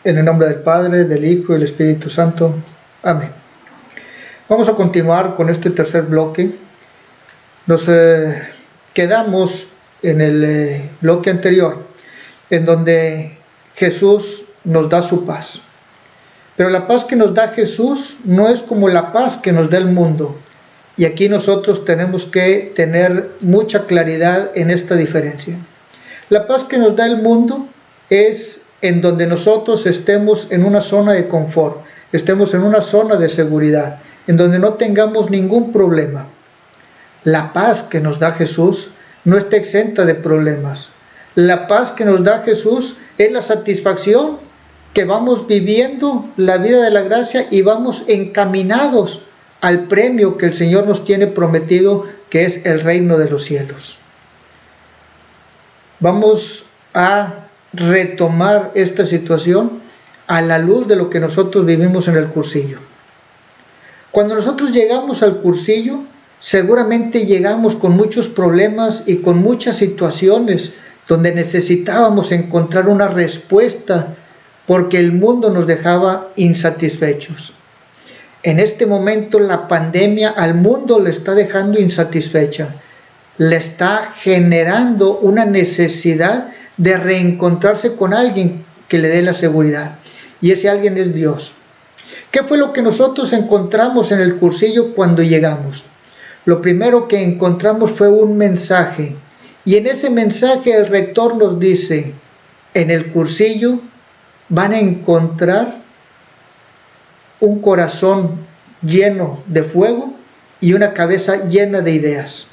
En el nombre del Padre, del Hijo y del Espíritu Santo. Amén. Vamos a continuar con este tercer bloque. Nos quedamos en el bloque anterior, en donde Jesús nos da su paz. Pero la paz que nos da Jesús no es como la paz que nos da el mundo. Y aquí nosotros tenemos que tener mucha claridad en esta diferencia. La paz que nos da el mundo es en donde nosotros estemos en una zona de confort, estemos en una zona de seguridad, en donde no tengamos ningún problema. La paz que nos da Jesús no está exenta de problemas. La paz que nos da Jesús es la satisfacción que vamos viviendo la vida de la gracia y vamos encaminados al premio que el Señor nos tiene prometido, que es el reino de los cielos. Vamos a retomar esta situación a la luz de lo que nosotros vivimos en el cursillo. Cuando nosotros llegamos al cursillo, seguramente llegamos con muchos problemas y con muchas situaciones donde necesitábamos encontrar una respuesta porque el mundo nos dejaba insatisfechos. En este momento la pandemia al mundo le está dejando insatisfecha, le está generando una necesidad de reencontrarse con alguien que le dé la seguridad, y ese alguien es Dios. ¿Qué fue lo que nosotros encontramos en el cursillo cuando llegamos? Lo primero que encontramos fue un mensaje, y en ese mensaje el rector nos dice: en el cursillo van a encontrar un corazón lleno de fuego y una cabeza llena de ideas.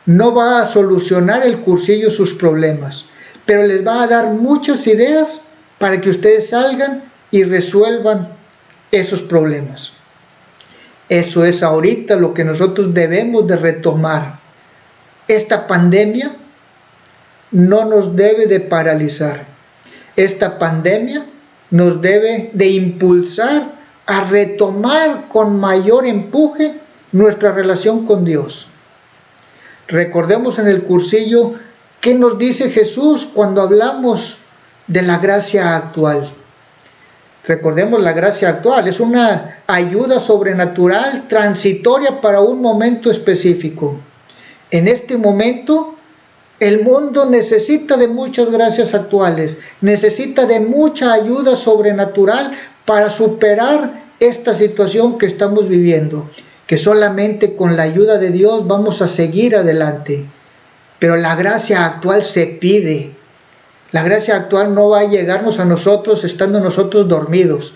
No va a solucionar el cursillo sus problemas, pero les va a dar muchas ideas para que ustedes salgan y resuelvan esos problemas. Eso es ahorita lo que nosotros debemos de retomar. Esta pandemia no nos debe de paralizar. Esta pandemia nos debe de impulsar a retomar con mayor empuje nuestra relación con Dios. Recordemos en el cursillo qué nos dice Jesús cuando hablamos de la gracia actual. Recordemos la gracia actual, es una ayuda sobrenatural transitoria para un momento específico. En este momento, el mundo necesita de muchas gracias actuales, necesita de mucha ayuda sobrenatural para superar esta situación que estamos viviendo, que solamente con la ayuda de Dios vamos a seguir adelante. Pero la gracia actual se pide. La gracia actual no va a llegarnos a nosotros estando nosotros dormidos.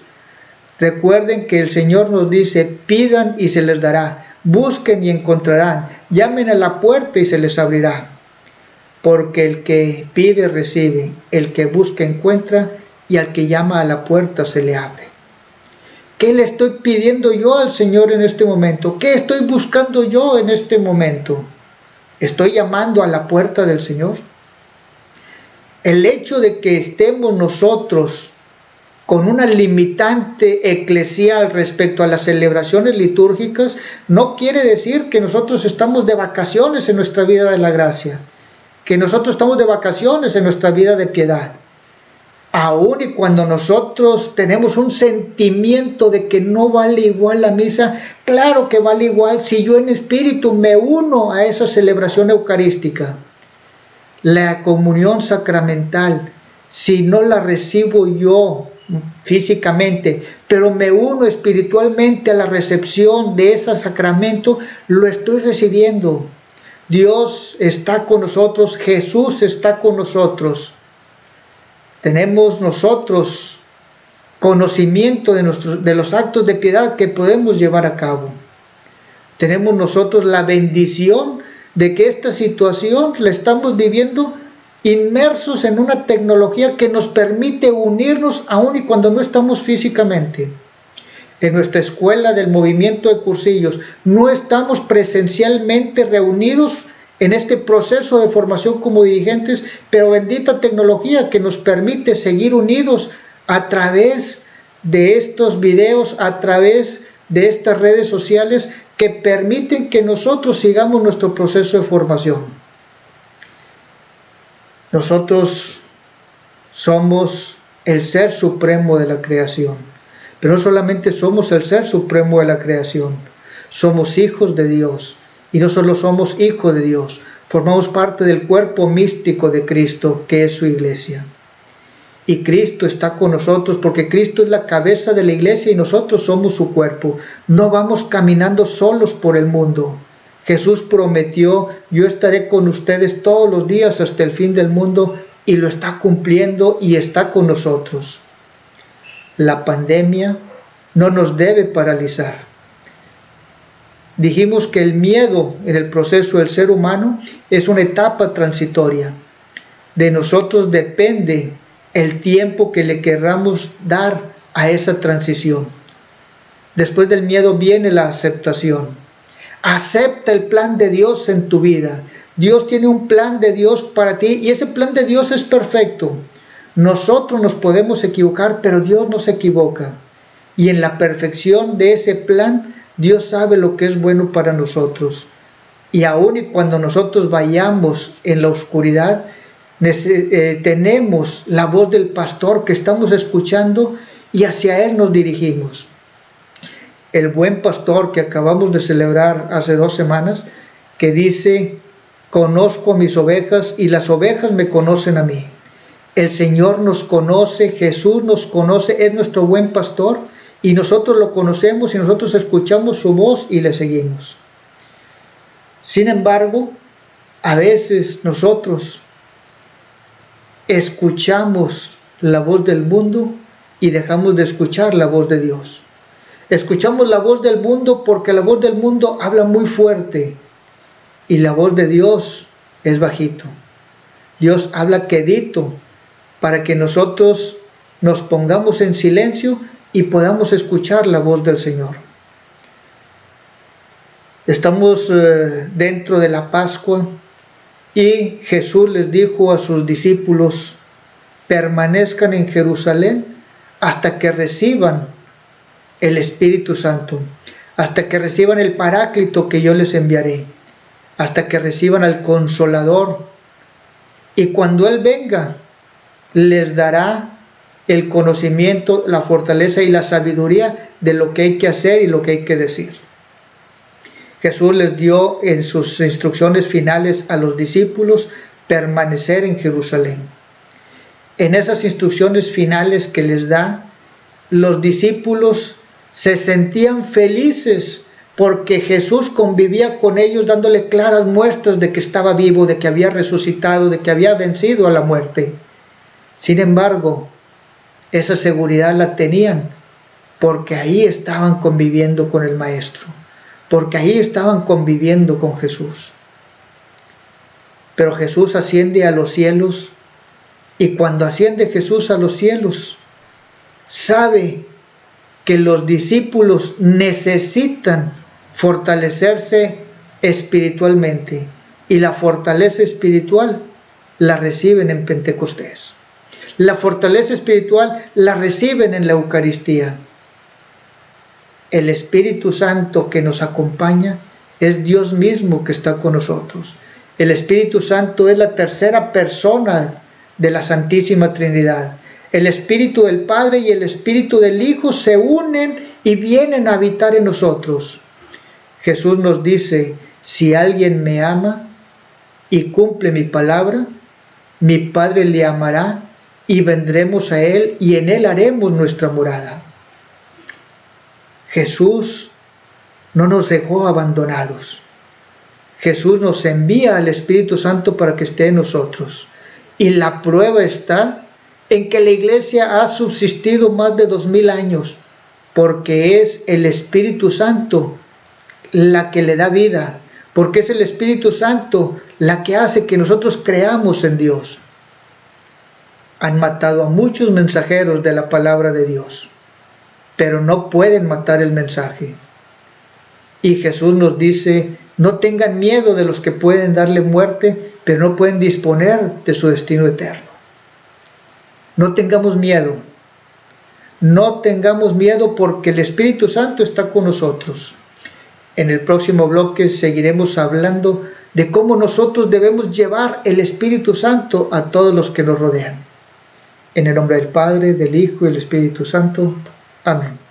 Recuerden que el Señor nos dice: pidan y se les dará, busquen y encontrarán, llamen a la puerta y se les abrirá. Porque el que pide recibe, el que busca encuentra, y al que llama a la puerta se le abre. ¿Qué le estoy pidiendo yo al Señor en este momento? ¿Qué estoy buscando yo en este momento? ¿Estoy llamando a la puerta del Señor? El hecho de que estemos nosotros con una limitante eclesial respecto a las celebraciones litúrgicas no quiere decir que nosotros estamos de vacaciones en nuestra vida de la gracia, que nosotros estamos de vacaciones en nuestra vida de piedad. Aún y cuando nosotros tenemos un sentimiento de que no vale igual la misa, claro que vale igual si yo en espíritu me uno a esa celebración eucarística. La comunión sacramental, si no la recibo yo físicamente, pero me uno espiritualmente a la recepción de ese sacramento, lo estoy recibiendo. Dios está con nosotros, Jesús está con nosotros. Tenemos nosotros conocimiento de los actos de piedad que podemos llevar a cabo. Tenemos nosotros la bendición de que esta situación la estamos viviendo inmersos en una tecnología que nos permite unirnos aun y cuando no estamos físicamente. En nuestra escuela del movimiento de cursillos no estamos presencialmente reunidos en este proceso de formación como dirigentes, pero bendita tecnología que nos permite seguir unidos a través de estos videos, a través de estas redes sociales que permiten que nosotros sigamos nuestro proceso de formación. Nosotros somos el ser supremo de la creación. Pero no solamente somos el ser supremo de la creación, somos hijos de Dios. Y no solo somos hijos de Dios, formamos parte del cuerpo místico de Cristo, que es su iglesia. Y Cristo está con nosotros porque Cristo es la cabeza de la iglesia y nosotros somos su cuerpo. No vamos caminando solos por el mundo. Jesús prometió: yo estaré con ustedes todos los días hasta el fin del mundo, y lo está cumpliendo y está con nosotros. La pandemia no nos debe paralizar. Dijimos que el miedo en el proceso del ser humano es una etapa transitoria. De nosotros depende el tiempo que le querramos dar a esa transición. Después del miedo viene la aceptación. Acepta el plan de Dios en tu vida. Dios tiene un plan de Dios para ti y ese plan de Dios es perfecto. Nosotros nos podemos equivocar, pero Dios no se equivoca. Y en la perfección de ese plan, Dios sabe lo que es bueno para nosotros. Y aun y cuando nosotros vayamos en la oscuridad, tenemos la voz del pastor que estamos escuchando y hacia él nos dirigimos. El buen pastor que acabamos de celebrar hace 2 semanas, que dice: conozco a mis ovejas y las ovejas me conocen a mí. El Señor nos conoce, Jesús nos conoce, es nuestro buen pastor y nosotros lo conocemos y nosotros escuchamos su voz y le seguimos. Sin embargo, a veces nosotros escuchamos la voz del mundo y dejamos de escuchar la voz de Dios. Escuchamos la voz del mundo porque la voz del mundo habla muy fuerte y la voz de Dios es bajito. Dios habla quedito para que nosotros nos pongamos en silencio y podamos escuchar la voz del Señor. Estamos dentro de la Pascua y Jesús les dijo a sus discípulos: permanezcan en Jerusalén hasta que reciban el Espíritu Santo, hasta que reciban el Paráclito que yo les enviaré, hasta que reciban al Consolador. Y cuando Él venga, les dará el conocimiento, la fortaleza y la sabiduría de lo que hay que hacer y lo que hay que decir. Jesús les dio en sus instrucciones finales a los discípulos permanecer en Jerusalén. En esas instrucciones finales que les da, los discípulos se sentían felices porque Jesús convivía con ellos dándole claras muestras de que estaba vivo, de que había resucitado, de que había vencido a la muerte. Sin embargo, esa seguridad la tenían porque ahí estaban conviviendo con el Maestro, porque ahí estaban conviviendo con Jesús. Pero Jesús asciende a los cielos y cuando asciende Jesús a los cielos, sabe que los discípulos necesitan fortalecerse espiritualmente y la fortaleza espiritual la reciben en Pentecostés. La fortaleza espiritual la reciben en la Eucaristía. El Espíritu Santo que nos acompaña es Dios mismo que está con nosotros. El Espíritu Santo es la tercera persona de la Santísima Trinidad. El Espíritu del Padre y el Espíritu del Hijo se unen y vienen a habitar en nosotros. Jesús nos dice: si alguien me ama y cumple mi palabra, mi Padre le amará y vendremos a Él y en Él haremos nuestra morada. Jesús no nos dejó abandonados. Jesús nos envía al Espíritu Santo para que esté en nosotros. Y la prueba está en que la iglesia ha subsistido más de 2000 años, porque es el Espíritu Santo la que le da vida, porque es el Espíritu Santo la que hace que nosotros creamos en Dios. Han matado a muchos mensajeros de la palabra de Dios, pero no pueden matar el mensaje. Y Jesús nos dice: no tengan miedo de los que pueden darle muerte, pero no pueden disponer de su destino eterno. No tengamos miedo. No tengamos miedo porque el Espíritu Santo está con nosotros. En el próximo bloque seguiremos hablando de cómo nosotros debemos llevar el Espíritu Santo a todos los que nos rodean. En el nombre del Padre, del Hijo y del Espíritu Santo. Amén.